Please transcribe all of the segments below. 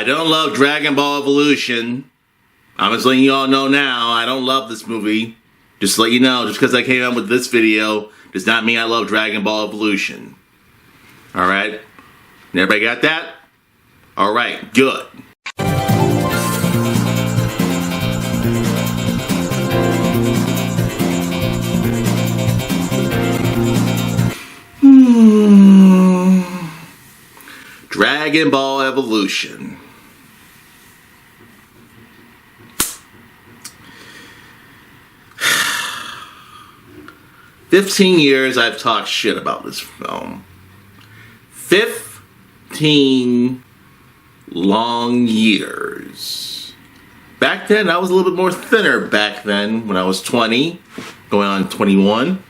I don't love Dragon Ball Evolution. I'm just letting you all know now, I don't love this movie. Just to let you know, just because I came out with this video does not mean I love Dragon Ball Evolution. Alright? Everybody got that? Alright, good. Dragon Ball Evolution. $15 I've talked shit about this film. 15 long years. Back then, I was a little bit more thinner back then when I was 20, going on 21.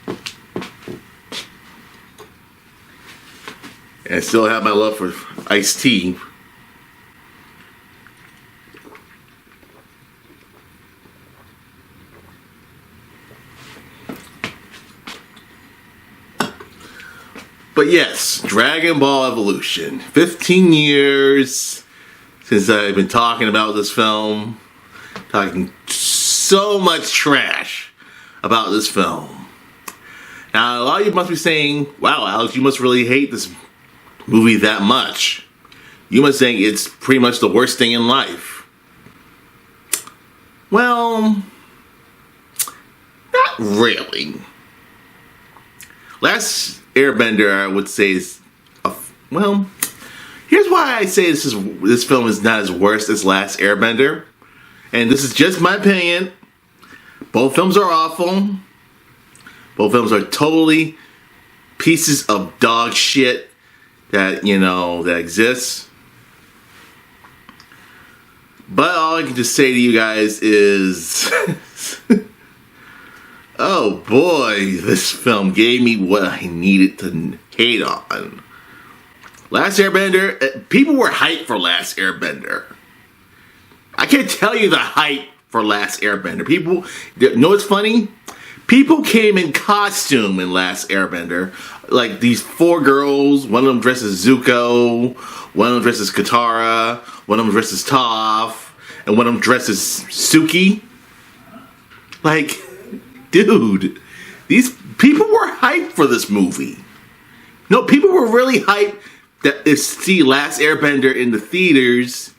And I still have my love for iced tea. But yes, Dragon Ball Evolution. 15 years since I've been talking about this film. Talking so much trash about this film. Now, a lot of you must be saying, wow, Alex, you must really hate this movie that much. You must think it's pretty much the worst thing in life. Well, not really. Last Airbender, I would say, is well. Here's why I say this film is not as worse as Last Airbender, and this is just my opinion. Both films are awful. Both films are totally pieces of dog shit that that exists. But all I can just say to you guys is. Oh boy, this film gave me what I needed to hate on. Last Airbender, people were hyped for Last Airbender. I can't tell you the hype for Last Airbender. People, you know what's funny? People came in costume in Last Airbender. Like these 4 girls, one of them dressed as Zuko, one of them dressed as Katara, one of them dressed as Toph, and one of them dressed as Suki. Like, dude, these people were hyped for this movie. No, people were really hyped to see Last Airbender in the theaters,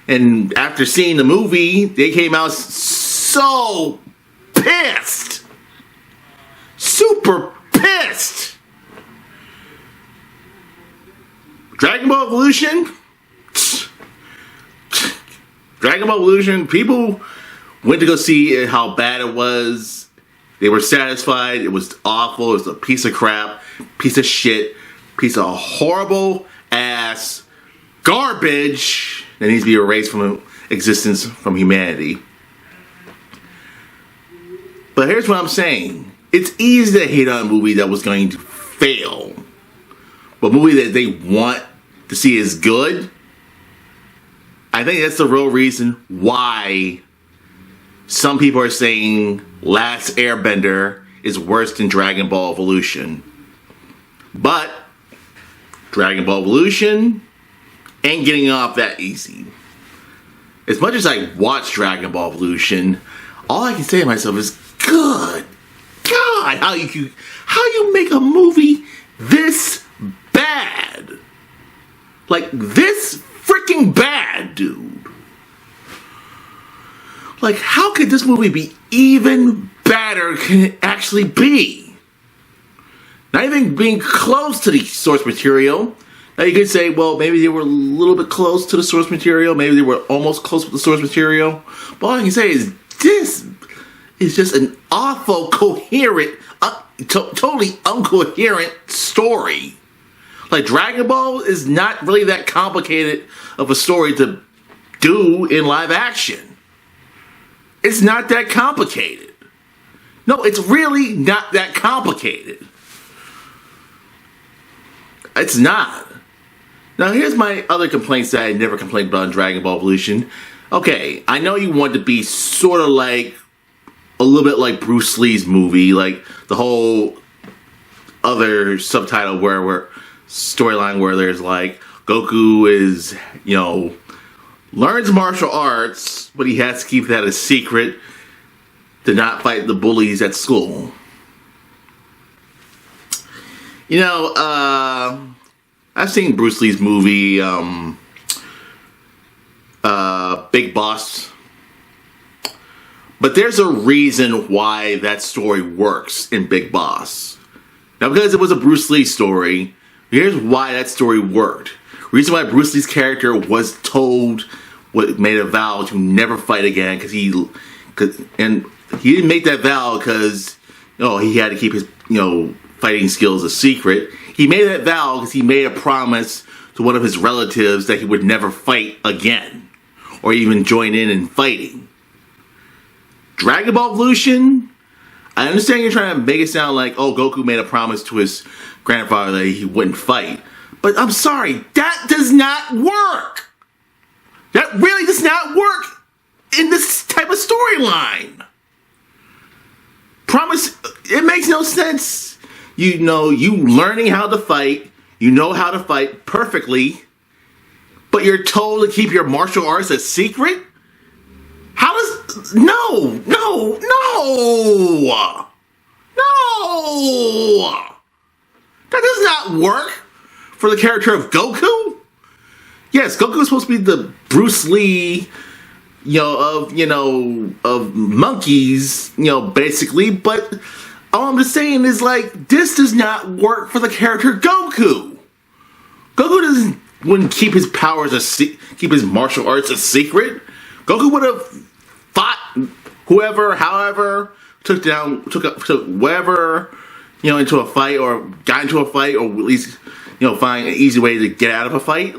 and after seeing the movie, they came out so pissed. Super pissed. Dragon Ball Evolution? Dragon Ball Evolution, people went to go see how bad it was. They were satisfied. It was awful. It was a piece of crap, piece of shit, piece of horrible ass garbage that needs to be erased from existence, from humanity. But here's what I'm saying. It's easy to hate on a movie that was going to fail. But a movie that they want to see is good, I think that's the real reason why some people are saying Last Airbender is worse than Dragon Ball Evolution. But Dragon Ball Evolution ain't getting off that easy. As much as I watch Dragon Ball Evolution, all I can say to myself is, good God, how you make a movie this bad? Like, this freaking bad, dude. Like, how could this movie be even badder can it actually be? Not even being close to the source material. Now you could say, well, maybe they were a little bit close to the source material. Maybe they were almost close with the source material. But all I can say is, this is just an awful, coherent, totally uncoherent story. Like, Dragon Ball is not really that complicated of a story to do in live action. It's not that complicated. No, it's really not that complicated. It's not. Now, here's my other complaints that I never complained about in Dragon Ball Evolution. Okay, I know you want to be sort of like, a little bit like Bruce Lee's movie, like the whole other subtitle storyline where there's like, Goku is, learns martial arts, but he has to keep that a secret to not fight the bullies at school. You know, I've seen Bruce Lee's movie, Big Boss. But there's a reason why that story works in Big Boss. Now, because it was a Bruce Lee story, here's why that story worked. The reason why Bruce Lee's character was told, made a vow to never fight again, and he didn't make that vow because he had to keep his fighting skills a secret. He made that vow because he made a promise to one of his relatives that he would never fight again, or even join in fighting. Dragon Ball Evolution, I understand you're trying to make it sound like, Goku made a promise to his grandfather that he wouldn't fight. But I'm sorry, that does not work. That really does not work in this type of storyline. Promise, it makes no sense. You learning how to fight, you know how to fight perfectly, but you're told to keep your martial arts a secret? How does... No! That does not work for the character of Goku. Yes, Goku is supposed to be the Bruce Lee, of monkeys, basically, but all I'm just saying is, this does not work for the character Goku. Goku wouldn't keep his powers keep his martial arts a secret. Goku would have fought whoever, however, took whoever, into a fight, or got into a fight, or at least, find an easy way to get out of a fight.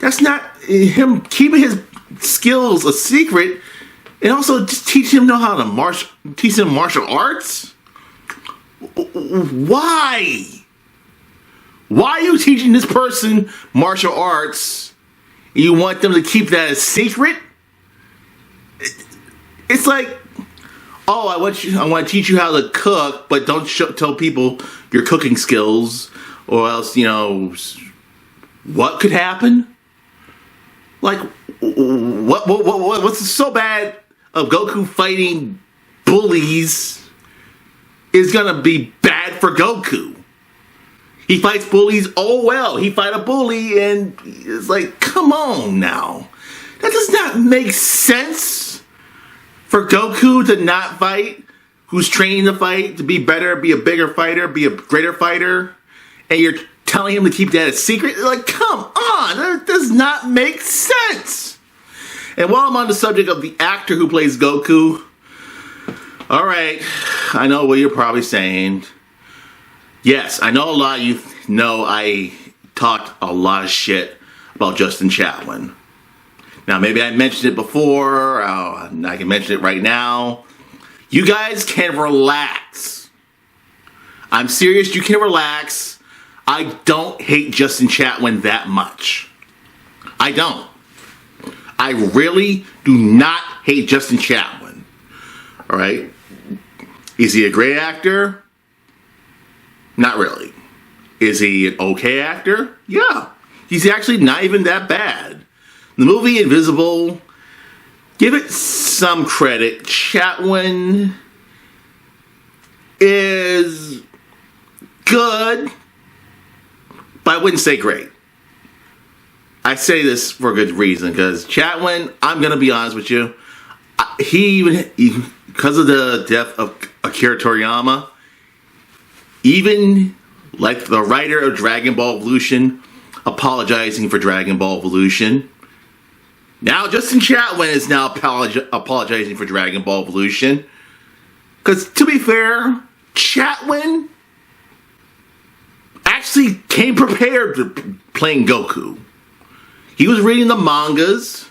That's not him keeping his skills a secret, and also just teach him martial arts. Why? Why are you teaching this person martial arts? You want them to keep that a secret? It's like, I want to teach you how to cook, but don't tell people your cooking skills, or else, what could happen? What's so bad of Goku fighting bullies is gonna be bad for Goku? He fights bullies, he fight a bully, and it's like, come on now. That does not make sense for Goku to not fight, who's training to fight, to be better, be a bigger fighter, be a greater fighter, and you're telling him to keep that a secret? Come on, that does not make sense. And while I'm on the subject of the actor who plays Goku, alright, I know what you're probably saying. Yes, I know a lot of you know I talked a lot of shit about Justin Chatwin. Now, maybe I mentioned it before, I can mention it right now. You guys can relax. I'm serious, you can relax. I don't hate Justin Chatwin that much. I don't. I really do not hate Justin Chatwin. Alright? Is he a great actor? Not really. Is he an okay actor? Yeah. He's actually not even that bad. The movie Invisible, give it some credit. Chatwin is good, but I wouldn't say great. I say this for a good reason, because Chatwin, I'm going to be honest with you, because of the death of Akira Toriyama, even like the writer of Dragon Ball Evolution apologizing for Dragon Ball Evolution, now Justin Chatwin is now apologizing for Dragon Ball Evolution. Because to be fair, Chatwin actually came prepared to playing Goku. He was reading the mangas.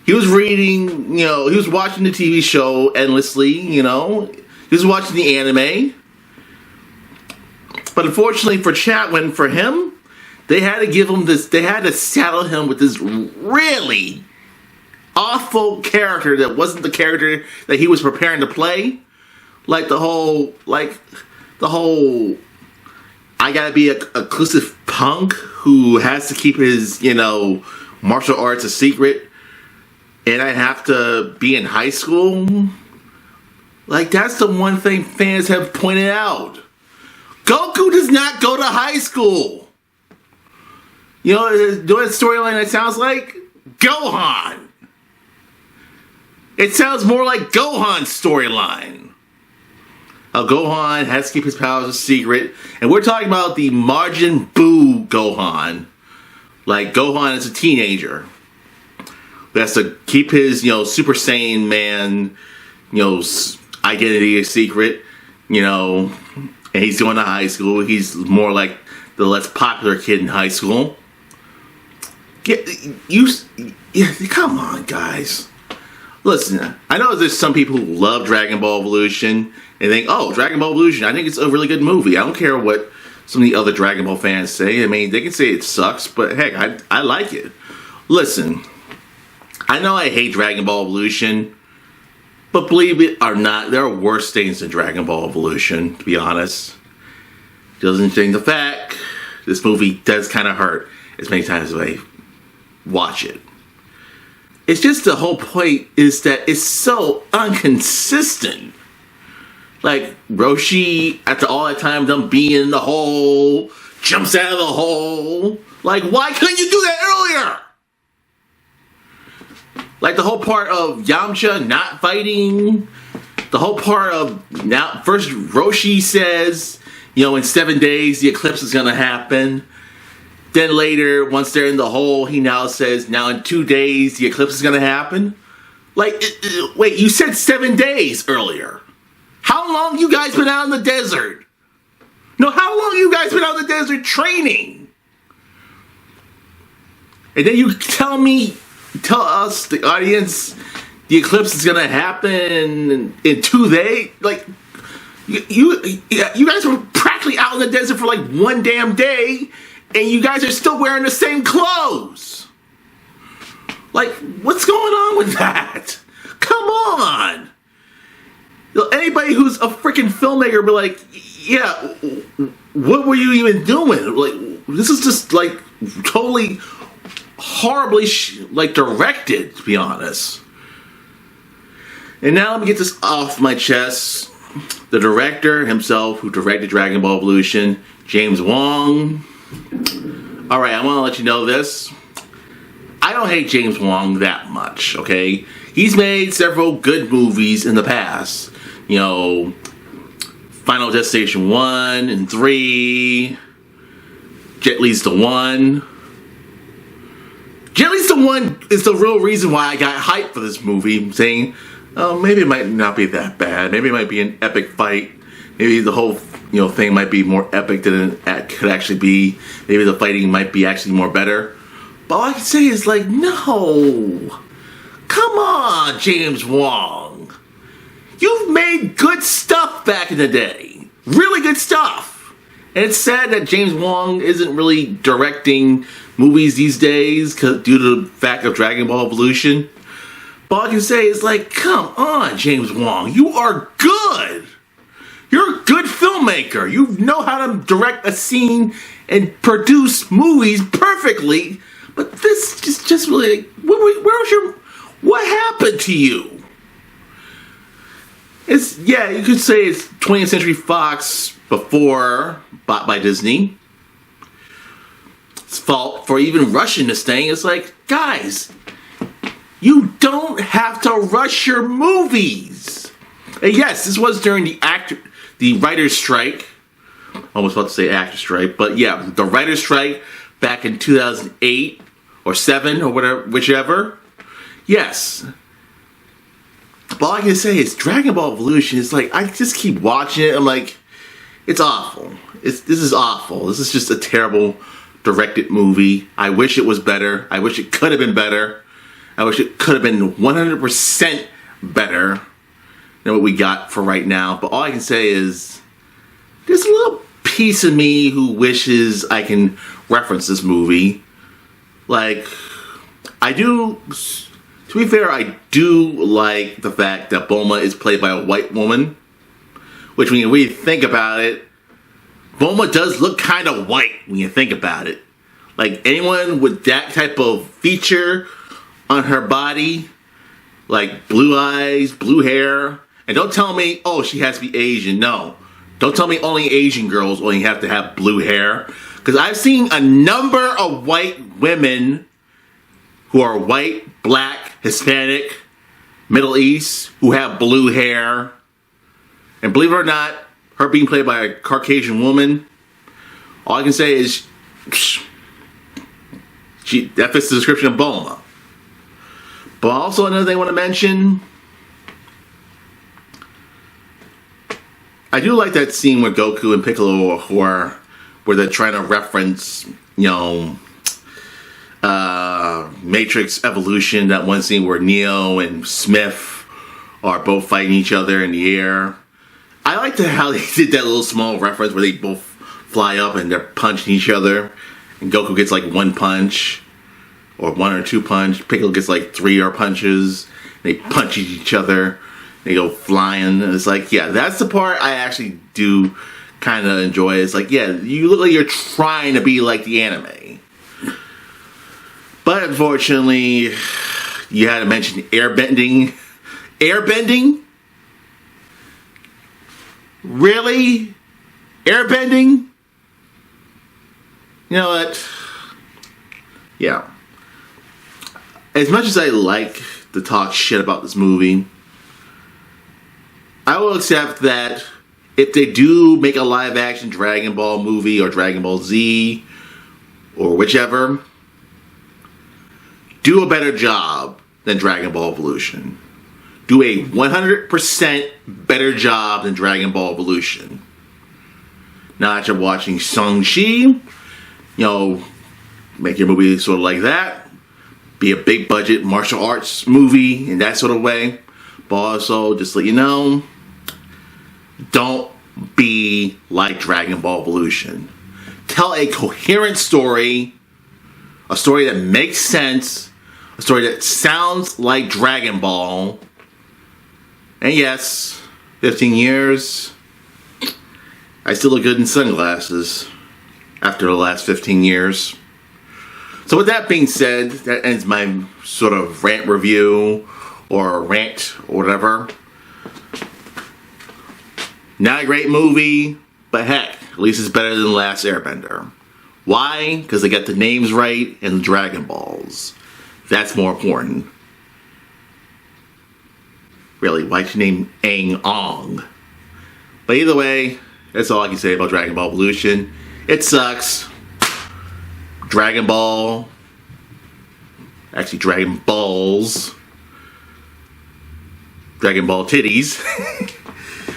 He was reading, he was watching the TV show endlessly, he was watching the anime. But unfortunately for Chatwin, for him, they had to give him this, they had to saddle him with this really awful character that wasn't the character that he was preparing to play. Like the whole, I gotta be a inclusive punk who has to keep his, martial arts a secret, and I have to be in high school. Like, that's the one thing fans have pointed out. Goku does not go to high school. You know what storyline that sounds like? Gohan. It sounds more like Gohan's storyline. Gohan has to keep his powers a secret. And we're talking about the Majin Buu Gohan. Like, Gohan is a teenager. He has to keep his, Super Saiyan man, identity a secret, and he's going to high school. He's more like the less popular kid in high school. Come on, guys. Listen, I know there's some people who love Dragon Ball Evolution and think, oh, Dragon Ball Evolution, I think it's a really good movie. I don't care what some of the other Dragon Ball fans say. I mean, they can say it sucks, but heck, I like it. Listen, I know I hate Dragon Ball Evolution, but believe it or not, there are worse things than Dragon Ball Evolution, to be honest. Doesn't change the fact, this movie does kind of hurt as many times as I watch it. It's just the whole point is that it's so inconsistent. Like, Roshi, after all that time, them being in the hole, jumps out of the hole. Like, why couldn't you do that earlier? Like, the whole part of Yamcha not fighting. The whole part of, now, first Roshi says, in 7 days, the eclipse is going to happen. Then later, once they're in the hole, he now says, now in 2 days, the eclipse is going to happen. Like, wait, you said 7 days earlier. How long you guys been out in the desert? No, how long you guys been out in the desert training? And then you tell us, the audience, the eclipse is going to happen in 2 days? Like, you guys were practically out in the desert for like 1 damn day, and you guys are still wearing the same clothes. Like, what's going on with that? Come on. Anybody who's a freaking filmmaker would be like, yeah, what were you even doing? Like, this is just like totally horribly directed, to be honest. And now let me get this off my chest. The director himself, who directed Dragon Ball Evolution, James Wong. Alright, I want to let you know this. I don't hate James Wong that much, okay? He's made several good movies in the past. Final Destination 1 and 3. Jet Li's the One. Jet Li's the One is the real reason why I got hyped for this movie, saying, oh, maybe it might not be that bad. Maybe it might be an epic fight. Maybe the whole thing might be more epic than it could actually be. Maybe the fighting might be actually more better. But all I can say is like, no. Come on, James Wong. You've made good stuff back in the day. Really good stuff. And it's sad that James Wong isn't really directing movies these days due to the fact of Dragon Ball Evolution. But all I can say is like, come on, James Wong. You are good. You're a good filmmaker. You know how to direct a scene and produce movies perfectly. But this just really, what happened to you? You could say it's 20th Century Fox before bought by Disney. It's fault for even rushing this thing. It's like, guys, you don't have to rush your movies. And yes, this was during the writer's strike. I was about to say actor strike, but yeah, the writer's strike back in 2008 or 7 or whatever, whichever. Yes. But all I can say is Dragon Ball Evolution is like, I just keep watching it. I'm like, it's awful. This is awful. This is just a terrible directed movie. I wish it was better. I wish it could have been better. I wish it could have been 100% better than what we got for right now. But all I can say is there's a little piece of me who wishes I can reference this movie. Like, I do... To be fair, I do like the fact that Bulma is played by a white woman. Which, when you think about it, Bulma does look kind of white when you think about it. Like anyone with that type of feature on her body, like blue eyes, blue hair, and don't tell me, oh, she has to be Asian. No. Don't tell me only Asian girls only have to have blue hair. Because I've seen a number of white women who are white, black, Hispanic, Middle East, who have blue hair. And believe it or not, her being played by a Caucasian woman, all I can say is, that fits the description of Bulma. But also another thing I want to mention, I do like that scene where Goku and Piccolo where they're trying to reference, Matrix Evolution, that one scene where Neo and Smith are both fighting each other in the air. I like how they did that little small reference where they both fly up and they're punching each other. And Goku gets like one punch, or one or two punch. Piccolo gets like 3 punches. They punch each other. They go flying. And it's like, yeah, that's the part I actually do kind of enjoy. It's like, yeah, you look like you're trying to be like the anime. But unfortunately, you had to mention airbending. Airbending? Really? Airbending? You know what? Yeah. As much as I like to talk shit about this movie, I will accept that if they do make a live action Dragon Ball movie or Dragon Ball Z or whichever, do a better job than Dragon Ball Evolution. Do a 100% better job than Dragon Ball Evolution. Now that you're watching Shang-Chi, make your movie sort of like that. Be a big budget martial arts movie in that sort of way. But also, just let you know, don't be like Dragon Ball Evolution. Tell a coherent story. A story that makes sense. A story that sounds like Dragon Ball. And yes, 15 years, I still look good in sunglasses after the last 15 years. So with that being said, that ends my sort of rant review or rant or whatever. Not a great movie, but heck, at least it's better than The Last Airbender. Why? Because they got the names right and the Dragon Balls. That's more important. Really, why'd you name Aang Ong? But either way, that's all I can say about Dragon Ball Evolution. It sucks. Dragon Ball. Actually, Dragon Balls. Dragon Ball titties.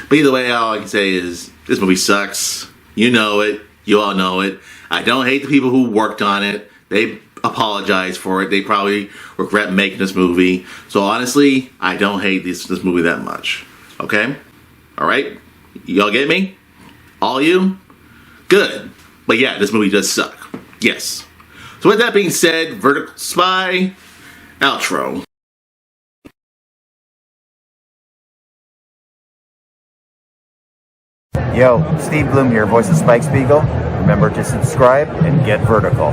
But either way, all I can say is, this movie sucks. You know it. You all know it. I don't hate the people who worked on it. They apologize for it. They probably regret making this movie. So honestly, I don't hate this movie that much. Okay? Alright? Y'all get me? All you? Good. But yeah, this movie does suck. Yes. So with that being said, Vertical Spy, outro. Yo, Steve Bloom here, voice of Spike Spiegel. Remember to subscribe and get vertical.